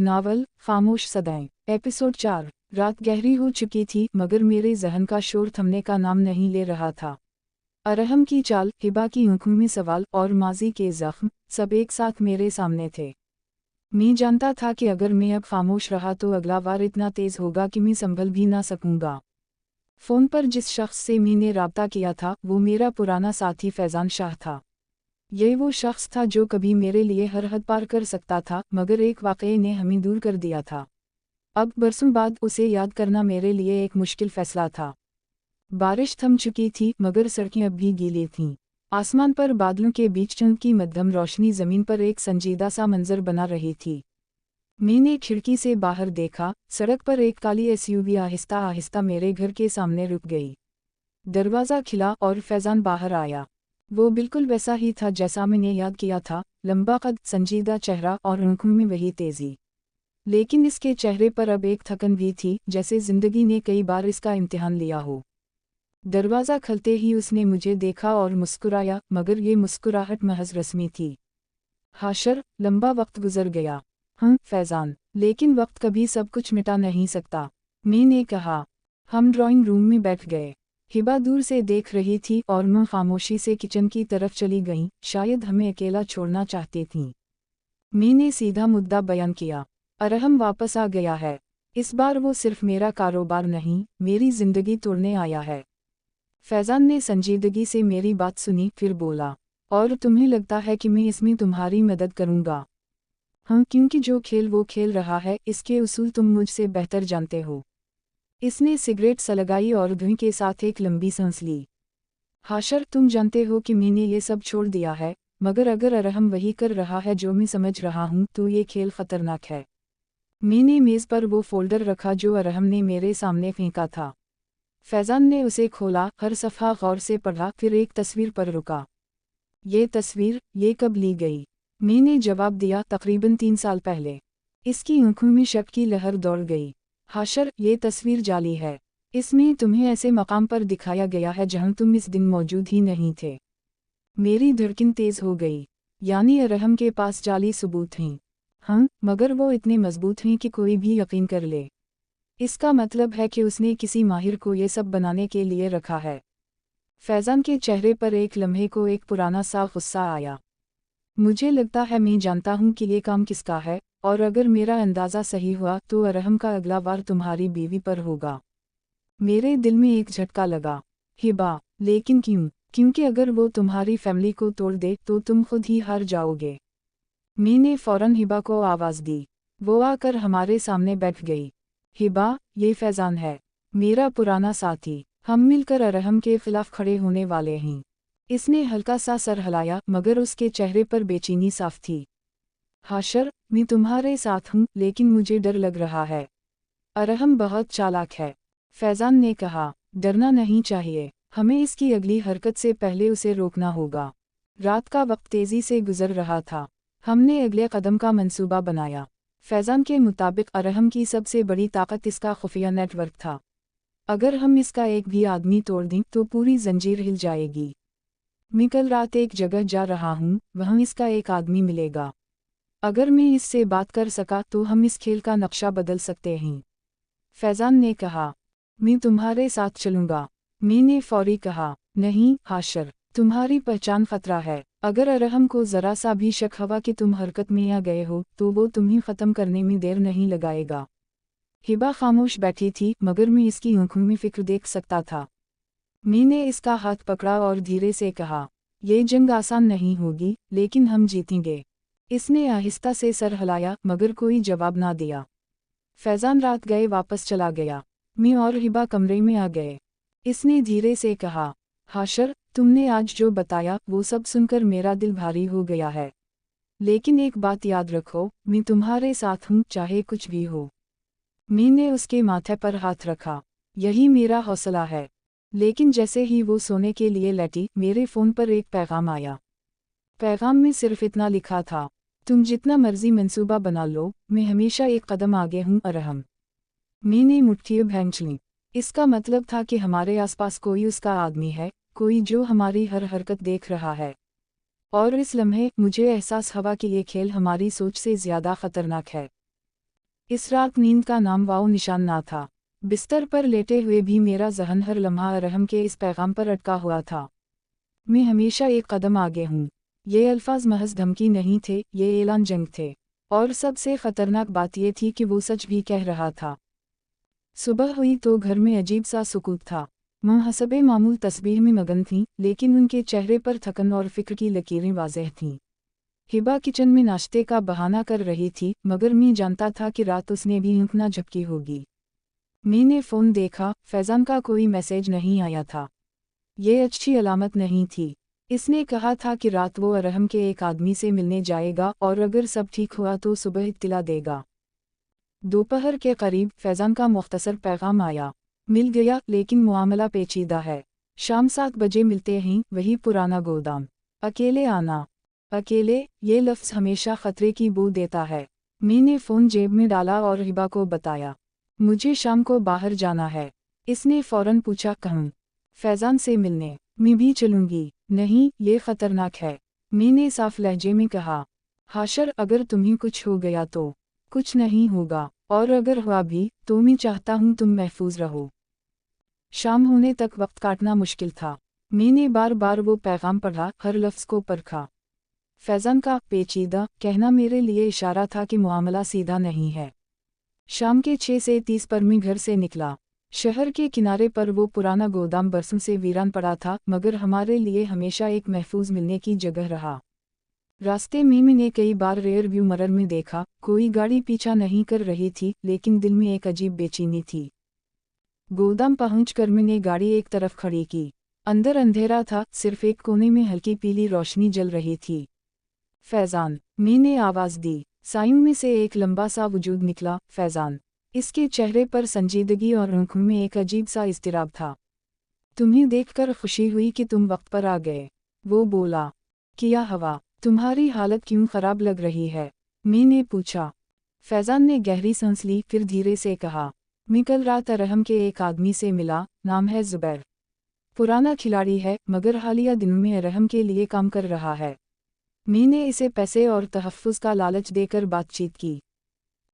Novel खामोश सदाएं episode 4। रात गहरी हो चुकी थी मगर मेरे जहन का शोर थमने का नाम नहीं ले रहा था। अरहम की चाल, हिबा की आंखों में सवाल और माजी के जख्म सब एक साथ मेरे सामने थे। मैं जानता था कि अगर मैं अब खामोश रहा तो अगला वार इतना तेज होगा कि मैं संभल भी ना सकूंगा। फ़ोन पर जिस शख्स से मैंने राब्ता किया था वो मेरा पुराना साथी फैज़ान शाह था। ये वो शख्स था जो कभी मेरे लिए हर हद पार कर सकता था, मगर एक वाक़ये ने हमें दूर कर दिया था। अब बरसों बाद उसे याद करना मेरे लिए एक मुश्किल फ़ैसला था। बारिश थम चुकी थी मगर सड़कें अब भी गीली थीं। आसमान पर बादलों के बीच चंद की मध्यम रोशनी ज़मीन पर एक संजीदा सा मंजर बना रही थी। मैंने खिड़की से बाहर देखा, सड़क पर एक काली एसयूवी आहिस्ता आहिस्ता मेरे घर के सामने रुक गई। दरवाज़ा खिला और फैज़ान बाहर आया। वो बिल्कुल वैसा ही था जैसा मैंने याद किया था, लंबा कद, संजीदा चेहरा और आंखों में वही तेज़ी। लेकिन इसके चेहरे पर अब एक थकन भी थी, जैसे ज़िंदगी ने कई बार इसका इम्तिहान लिया हो। दरवाज़ा खुलते ही उसने मुझे देखा और मुस्कुराया, मगर ये मुस्कुराहट महज रस्मी थी। हाशर, लंबा वक्त गुजर गया। हाँ फैज़ान, लेकिन वक्त कभी सब कुछ मिटा नहीं सकता, मैंने कहा। हम ड्राइंग रूम में बैठ गए। हिबा दूर से देख रही थी और मैं खामोशी से किचन की तरफ चली गई, शायद हमें अकेला छोड़ना चाहती थीं। मैंने सीधा मुद्दा बयान किया। अरहम वापस आ गया है। इस बार वो सिर्फ मेरा कारोबार नहीं, मेरी ज़िंदगी तोड़ने आया है। फैज़ान ने संजीदगी से मेरी बात सुनी, फिर बोला, और तुम्हें लगता है कि मैं इसमें तुम्हारी मदद करूँगा? हाँ, क्योंकि जो खेल वो खेल रहा है, इसके उसूल तुम मुझसे बेहतर जानते हो। इसने सिगरेट सलगाई और धुएं के साथ एक लंबी सांस ली। हाशर, तुम जानते हो कि मैंने ये सब छोड़ दिया है, मगर अगर अरहम वही कर रहा है जो मैं समझ रहा हूँ तो ये खेल खतरनाक है। मैंने मेज़ पर वो फोल्डर रखा जो अरहम ने मेरे सामने फेंका था। फैज़ान ने उसे खोला, हर सफ़हा गौर से पढ़ा, फिर एक तस्वीर पर रुका। ये तस्वीर, ये कब ली गई? मैंने जवाब दिया, तकरीबन 3 साल पहले। इसकी आंखों में शक की लहर दौड़ गई। हाशर, ये तस्वीर जाली है। इसमें तुम्हें ऐसे मकाम पर दिखाया गया है जहां तुम इस दिन मौजूद ही नहीं थे। मेरी धड़कन तेज हो गई। यानी अरहम के पास जाली सबूत हैं। हाँ, मगर वो इतने मजबूत हैं कि कोई भी यकीन कर ले। इसका मतलब है कि उसने किसी माहिर को ये सब बनाने के लिए रखा है। फैज़ान के चेहरे पर एक लम्हे को एक पुराना सा गुस्सा आया। मुझे लगता है मैं जानता हूँ कि ये काम किसका है, और अगर मेरा अंदाज़ा सही हुआ तो अरहम का अगला वार तुम्हारी बीवी पर होगा। मेरे दिल में एक झटका लगा। हिबा, लेकिन क्यों? क्योंकि अगर वो तुम्हारी फैमिली को तोड़ दे तो तुम खुद ही हार जाओगे। मैंने फौरन हिबा को आवाज़ दी। वो आकर हमारे सामने बैठ गई। हिबा, ये फैज़ान है, मेरा पुराना साथी। हम मिलकर अरहम के खिलाफ खड़े होने वाले हैं। इसने हल्का सा सर हिलाया, मगर उसके चेहरे पर बेचैनी साफ थी। हाशर, मैं तुम्हारे साथ हूँ, लेकिन मुझे डर लग रहा है। अरहम बहुत चालाक है, फैज़ान ने कहा। डरना नहीं चाहिए, हमें इसकी अगली हरकत से पहले उसे रोकना होगा। रात का वक्त तेज़ी से गुजर रहा था। हमने अगले कदम का मंसूबा बनाया। फैज़ान के मुताबिक अरहम की सबसे बड़ी ताकत इसका खुफिया नेटवर्क था। अगर हम इसका एक भी आदमी तोड़ दें तो पूरी जंजीर हिल जाएगी। मैं कल रात एक जगह जा रहा हूँ, वहाँ इसका एक आदमी मिलेगा। अगर मैं इससे बात कर सका तो हम इस खेल का नक्शा बदल सकते हैं। फैज़ान ने कहा, मैं तुम्हारे साथ चलूँगा। मैंने फौरी कहा, नहीं हाशर, तुम्हारी पहचान खतरा है। अगर अरहम को ज़रा सा भी शक हुआ कि तुम हरकत में आ गए हो तो वो तुम्हें ख़त्म करने में देर नहीं लगाएगा। हिबा खामोश बैठी थी, मगर मैं इसकी आंखों में फिक्र देख सकता था। मैंने इसका हाथ पकड़ा और धीरे से कहा, ये जंग आसान नहीं होगी, लेकिन हम जीतेंगे। इसने आहिस्ता से सर हिलाया, मगर कोई जवाब ना दिया। फैज़ान रात गए वापस चला गया। मैं और हिबा कमरे में आ गए। इसने धीरे से कहा, हाशर, तुमने आज जो बताया वो सब सुनकर मेरा दिल भारी हो गया है। लेकिन एक बात याद रखो, मैं तुम्हारे साथ हूँ, चाहे कुछ भी हो। मैंने उसके माथे पर हाथ रखा। यही मेरा हौसला है। लेकिन जैसे ही वो सोने के लिए लेटी, मेरे फ़ोन पर एक पैगाम आया। पैगाम में सिर्फ इतना लिखा था, तुम जितना मर्जी मंसूबा बना लो, मैं हमेशा एक कदम आगे हूँ अरहम। मैंने मुट्ठियाँ भींच लीं। इसका मतलब था कि हमारे आसपास कोई उसका आदमी है, कोई जो हमारी हर हरकत देख रहा है। और इस लम्हे मुझे एहसास हुआ कि ये खेल हमारी सोच से ज़्यादा ख़तरनाक है। इस रात नींद का नाम वाओ निशान ना था। बिस्तर पर लेटे हुए भी मेरा ज़हन हर लम्हा अरहम के इस पैगाम पर अटका हुआ था। मैं हमेशा एक कदम आगे हूँ। ये अल्फाज महज धमकी नहीं थे, ये ऐलान जंग थे। और सबसे ख़तरनाक बात ये थी कि वो सच भी कह रहा था। सुबह हुई तो घर में अजीब सा सुकूत था। माँ हसबे मामूल तस्बीह में मगन थीं, लेकिन उनके चेहरे पर थकन और फिक्र की लकीरें वाज़ेह थीं। हिबा किचन में नाश्ते का बहाना कर रही थी, मगर मैं जानता था कि रात उसने भी यूं ना झपकी होगी। मैंने फ़ोन देखा, फैज़ान का कोई मैसेज नहीं आया था। ये अच्छी अलामत नहीं थी। इसने कहा था कि रात वो अरहम के एक आदमी से मिलने जाएगा और अगर सब ठीक हुआ तो सुबह इत्तिला देगा। दोपहर के करीब फैज़ान का मुख्तसर पैगाम आया। मिल गया, लेकिन मुआमला पेचीदा है। शाम 7 बजे मिलते हैं, वही पुराना गोदाम। अकेले आना। अकेले, ये लफ्ज़ हमेशा ख़तरे की बू देता है। मैंने फ़ोन जेब में डाला और हिबा को बताया। मुझे शाम को बाहर जाना है। इसने फ़ौरन पूछा, कहूँ? फैज़ान से मिलने। मैं भी चलूँगी। नहीं, ये ख़तरनाक है। मैंने साफ लहजे में कहा। हाशर, अगर तुम्हें कुछ हो गया तो? कुछ नहीं होगा, और अगर हुआ भी, तो मैं चाहता हूँ तुम महफूज रहो। शाम होने तक वक्त काटना मुश्किल था। मैंने बार बार वो पैगाम पढ़ा, हर लफ्ज़ को परखा। फैज़ान का पेचीदा कहना मेरे लिए इशारा था कि मामला सीधा नहीं है। शाम के 6 से 30 पर मैं घर से निकला। शहर के किनारे पर वो पुराना गोदाम बरसों से वीरान पड़ा था, मगर हमारे लिए हमेशा एक महफूज मिलने की जगह रहा। रास्ते में मैंने कई बार रेयर व्यू मिरर में देखा, कोई गाड़ी पीछा नहीं कर रही थी, लेकिन दिल में एक अजीब बेचैनी थी। गोदाम पहुंचकर मैंने गाड़ी एक तरफ खड़ी की। अंदर अंधेरा था, सिर्फ एक कोने में हल्की पीली रोशनी जल रही थी। फैज़ान, मैंने आवाज़ दी। सायों में से एक लंबा सा वजूद निकला, फैज़ान। इसके चेहरे पर संजीदगी और आंखों में एक अजीब सा इज़्तिराब था। तुम्हें देखकर खुशी हुई कि तुम वक्त पर आ गए, वो बोला। क्या हवा, तुम्हारी हालत क्यों ख़राब लग रही है? मैंने पूछा। फैज़ान ने गहरी सांस ली, फिर धीरे से कहा, मैं कल रात अरहम के एक आदमी से मिला, नाम है ज़ुबैर। पुराना खिलाड़ी है, मगर हालिया दिनों में अरहम के लिए काम कर रहा है। मैंने इसे पैसे और तहफ़्फ़ुज़ का लालच देकर बातचीत की।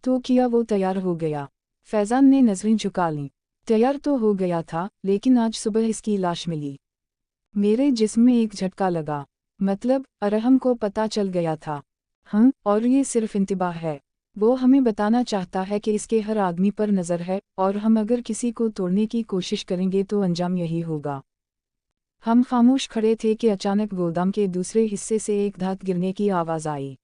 तो क्या वो तैयार हो गया? फैज़ान ने नज़रें झुका लीं। तैयार तो हो गया था, लेकिन आज सुबह इसकी लाश मिली। मेरे जिस्म में एक झटका लगा। मतलब, अरहम को पता चल गया था। हाँ, और ये सिर्फ इंतबाह है। वो हमें बताना चाहता है कि इसके हर आदमी पर नज़र है, और हम अगर किसी को तोड़ने की कोशिश करेंगे तो अंजाम यही होगा। हम खामोश खड़े थे कि अचानक गोदाम के दूसरे हिस्से से एक धात गिरने की आवाज़ आई।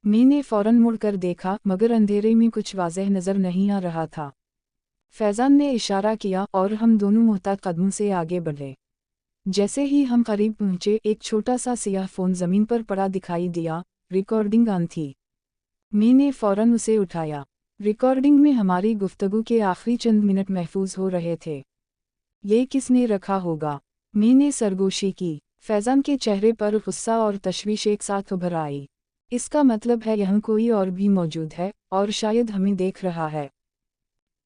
मैंने फ़ौरन मुड़कर देखा, मगर अंधेरे में कुछ वाज़ेह नज़र नहीं आ रहा था। फैज़ान ने इशारा किया और हम दोनों मुहतात कदमों से आगे बढ़े। जैसे ही हम करीब पहुंचे, एक छोटा सा सियाह फ़ोन ज़मीन पर पड़ा दिखाई दिया। रिकॉर्डिंग ऑन थी। मैंने फ़ौरन उसे उठाया। रिकॉर्डिंग में हमारी गुफ्तगू के आखिरी चंद मिनट महफूज हो रहे थे। ये किसने रखा होगा? मैंने सरगोशी की। फैज़ान के चेहरे पर गुस्सा और तशवीश एक साथ उभर आई। इसका मतलब है यहाँ कोई और भी मौजूद है, और शायद हमें देख रहा है।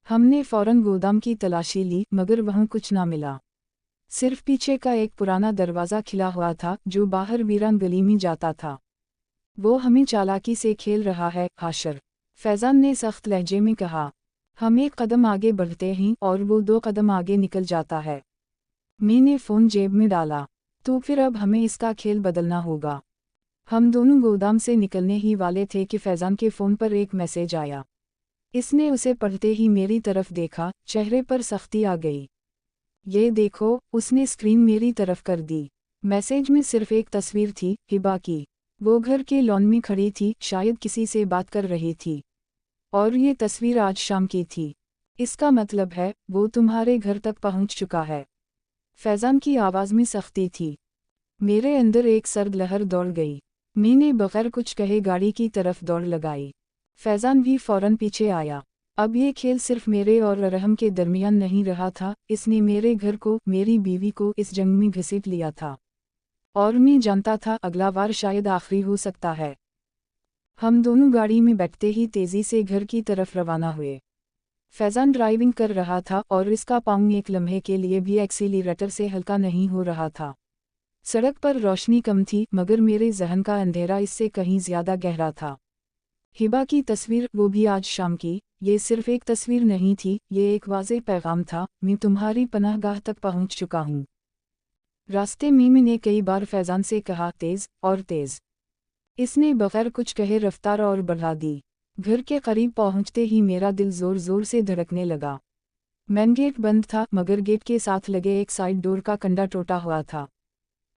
हमने फ़ौरन गोदाम की तलाशी ली, मगर वहाँ कुछ ना मिला। सिर्फ पीछे का एक पुराना दरवाज़ा खिला हुआ था, जो बाहर वीरान गली में जाता था। वो हमें चालाकी से खेल रहा है, हाशर, फैज़ान ने सख्त लहजे में कहा। हम एक कदम आगे बढ़ते हैं और वो 2 कदम आगे निकल जाता है। मैंने फ़ोन जेब में डाला। तो फिर अब हमें इसका खेल बदलना होगा। हम दोनों गोदाम से निकलने ही वाले थे कि फैज़ान के फ़ोन पर एक मैसेज आया। इसने उसे पढ़ते ही मेरी तरफ देखा, चेहरे पर सख्ती आ गई। ये देखो, उसने स्क्रीन मेरी तरफ कर दी। मैसेज में सिर्फ एक तस्वीर थी, हिबा की। वो घर के लॉन में खड़ी थी, शायद किसी से बात कर रही थी। और ये तस्वीर आज शाम की थी। इसका मतलब है, वो तुम्हारे घर तक पहुंच चुका है। फैज़ान की आवाज़ में सख्ती थी। मेरे अंदर एक सर्द लहर दौड़ गई। मैंने बगैर कुछ कहे गाड़ी की तरफ दौड़ लगाई। फैज़ान भी फ़ौरन पीछे आया। अब ये खेल सिर्फ मेरे और अरहम के दरमियान नहीं रहा था, इसने मेरे घर को, मेरी बीवी को इस जंग में घसीट लिया था। और मैं जानता था अगला वार शायद आखिरी हो सकता है। हम दोनों गाड़ी में बैठते ही तेज़ी से घर की तरफ रवाना हुए। फैज़ान ड्राइविंग कर रहा था और इसका पाँव एक लम्हे के लिए भी एक्सीलरेटर से हल्का नहीं हो रहा था। सड़क पर रोशनी कम थी, मगर मेरे जहन का अंधेरा इससे कहीं ज़्यादा गहरा था। हिबा की तस्वीर, वो भी आज शाम की। ये सिर्फ एक तस्वीर नहीं थी, ये एक वाज़ेह पैगाम था, मैं तुम्हारी पनाहगाह तक पहुंच चुका हूँ। रास्ते मीमी ने कई बार फैज़ान से कहा, तेज़ और तेज़। इसने बगैर कुछ कहे रफ्तार और बढ़ा दी। घर के करीब पहुंचते ही मेरा दिल ज़ोर ज़ोर से धड़कने लगा। मेन गेट बंद था, मगर गेट के साथ लगे एक साइड डोर का कंडा टूटा हुआ था।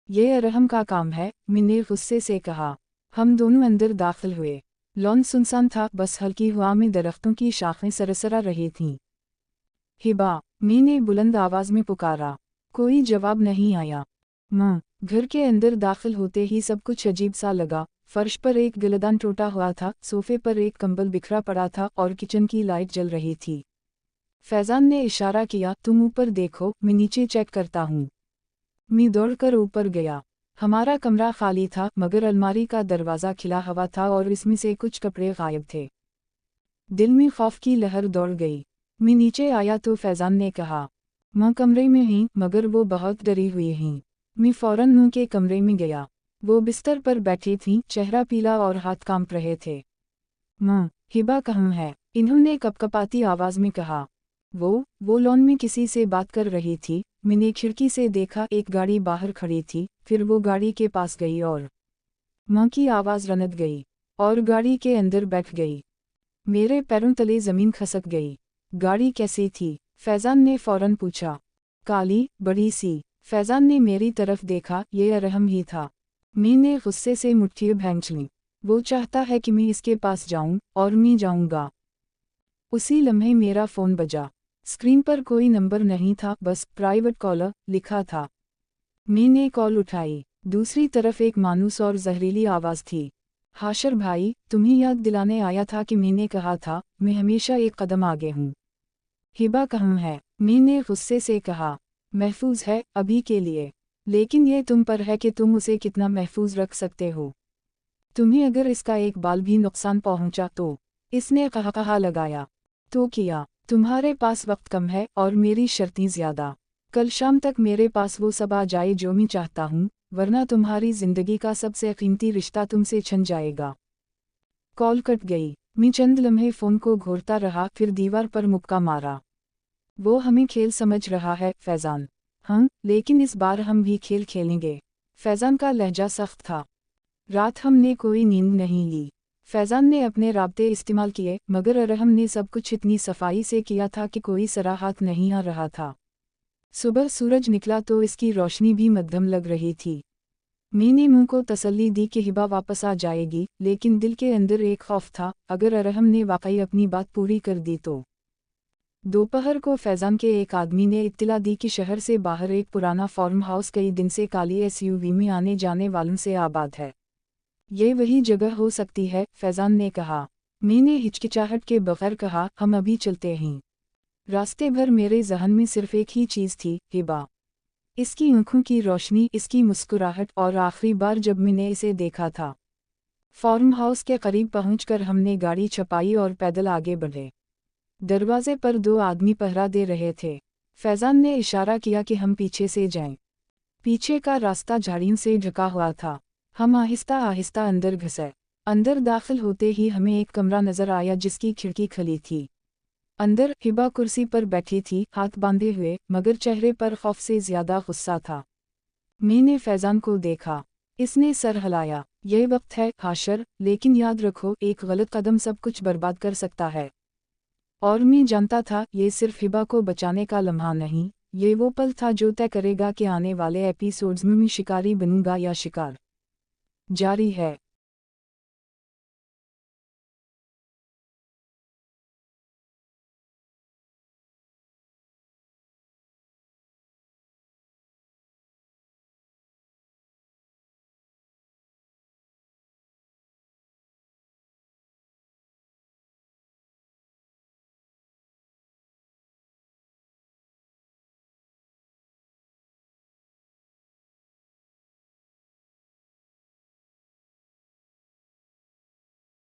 ये अरहम का काम है, मैंने गुस्से से कहा। हम दोनों अंदर दाखिल हुए। लॉन सुनसान था, बस हल्की हवा में दरख्तों की शाखें सरसरा रही थीं। हिबा, मैंने बुलंद आवाज़ में पुकारा। कोई जवाब नहीं आया। माँ, घर के अंदर दाखिल होते ही सब कुछ अजीब सा लगा। फर्श पर एक गिलदान टूटा हुआ था, सोफे पर एक कंबल बिखरा पड़ा था और किचन की लाइट जल रही थी। फैज़ान ने इशारा किया, तुम ऊपर देखो, मैं नीचे चेक करता हूँ। मैं दौड़कर ऊपर गया। हमारा कमरा खाली था, मगर अलमारी का दरवाज़ा खिला हुआ था और इसमें से कुछ कपड़े गायब थे। दिल में खौफ की लहर दौड़ गई। मैं नीचे आया तो फैज़ान ने कहा, माँ कमरे में ही, मगर वो बहुत डरी हुई हैं। मैं फ़ौरन नूह के कमरे में गया। वो बिस्तर पर बैठी थीं, चेहरा पीला और हाथ कांप रहे थे। माँ, हिबा कहाँ है? इन्होंने कपकपाती आवाज़ में कहा। वो लॉन में किसी से बात कर रही थी। मैंने खिड़की से देखा, एक गाड़ी बाहर खड़ी थी। फिर वो गाड़ी के पास गई और माँ की आवाज़ रनक गई और गाड़ी के अंदर बैठ गई। मेरे पैरों तले ज़मीन खसक गई। गाड़ी कैसी थी? फैज़ान ने फ़ौरन पूछा। काली, बड़ी सी। फैज़ान ने मेरी तरफ देखा, ये अरहम ही था। मैंने गुस्से से मुट्ठियाँ भींच लीं। वो चाहता है कि मैं इसके पास जाऊं, और मैं जाऊंगा। उसी लम्हे मेरा फ़ोन बजा। स्क्रीन पर कोई नंबर नहीं था, बस प्राइवेट कॉलर लिखा था। मैंने कॉल उठाई। दूसरी तरफ एक मायूस और जहरीली आवाज़ थी। हाशर भाई, तुम्हें याद दिलाने आया था कि मैंने कहा था, मैं हमेशा एक कदम आगे हूँ। हिबा कहाँ है? मैंने गुस्से से कहा। महफूज है, अभी के लिए। लेकिन ये तुम पर है कि तुम उसे कितना महफूज रख सकते हो। तुम्हें अगर इसका एक बाल भी नुकसान पहुंचा तो? इसने कहा लगाया। तो किया। तुम्हारे पास वक्त कम है और मेरी शर्तें ज़्यादा। कल शाम तक मेरे पास वो सब आ जाए जो मैं चाहता हूँ, वरना तुम्हारी ज़िंदगी का सबसे कीमती रिश्ता तुमसे छिन जाएगा। कॉल कट गई। मैं चंद लम्हे फ़ोन को घोरता रहा, फिर दीवार पर मुक्का मारा। वो हमें खेल समझ रहा है, फैज़ान। हाँ, लेकिन इस बार हम भी खेल खेलेंगे। फैज़ान का लहजा सख्त था। रात हमने कोई नींद नहीं ली। फैज़ान ने अपने राब्ते इस्तेमाल किए, मगर अरहम ने सब कुछ इतनी सफाई से किया था कि कोई सराहत नहीं आ रहा था। सुबह सूरज निकला तो इसकी रोशनी भी मध्यम लग रही थी। मैंने मुंह को तसल्ली दी कि हिबा वापस आ जाएगी, लेकिन दिल के अंदर एक खौफ था, अगर अरहम ने वाकई अपनी बात पूरी कर दी तो। दोपहर को फैज़ान के एक आदमी ने इत्तला दी कि शहर से बाहर एक पुराना फार्म हाउस कई दिन से काली एसयूवी में आने जाने वालों से आबाद है। ये वही जगह हो सकती है, फैज़ान ने कहा। मैंने हिचकिचाहट के बगैर कहा, हम अभी चलते हैं। रास्ते भर मेरे जहन में सिर्फ एक ही चीज़ थी, हिबा। इसकी आंखों की रोशनी, इसकी मुस्कुराहट, और आखिरी बार जब मैंने इसे देखा था। फार्म हाउस के करीब पहुंचकर हमने गाड़ी छपाई और पैदल आगे बढ़े। दरवाजे पर 2 आदमी पहरा दे रहे थे। फैज़ान ने इशारा किया कि हम पीछे से जाएं। पीछे का रास्ता झाड़ियों से ढका हुआ था। हम आहिस्ता आहिस्ता अंदर घुसे। अंदर दाखिल होते ही हमें एक कमरा नजर आया जिसकी खिड़की खुली थी। अंदर हिबा कुर्सी पर बैठी थी, हाथ बांधे हुए, मगर चेहरे पर खौफ से ज्यादा गुस्सा था। मैंने फैज़ान को देखा। इसने सर हिलाया। यह वक्त है, हाशर, लेकिन याद रखो, एक गलत कदम सब कुछ बर्बाद कर सकता है। और मैं जानता था, ये सिर्फ हिबा को बचाने का लम्हा नहीं, ये वो पल था जो तय करेगा कि आने वाले एपिसोड्स में मैं शिकारी बनूंगा या शिकार। जारी है।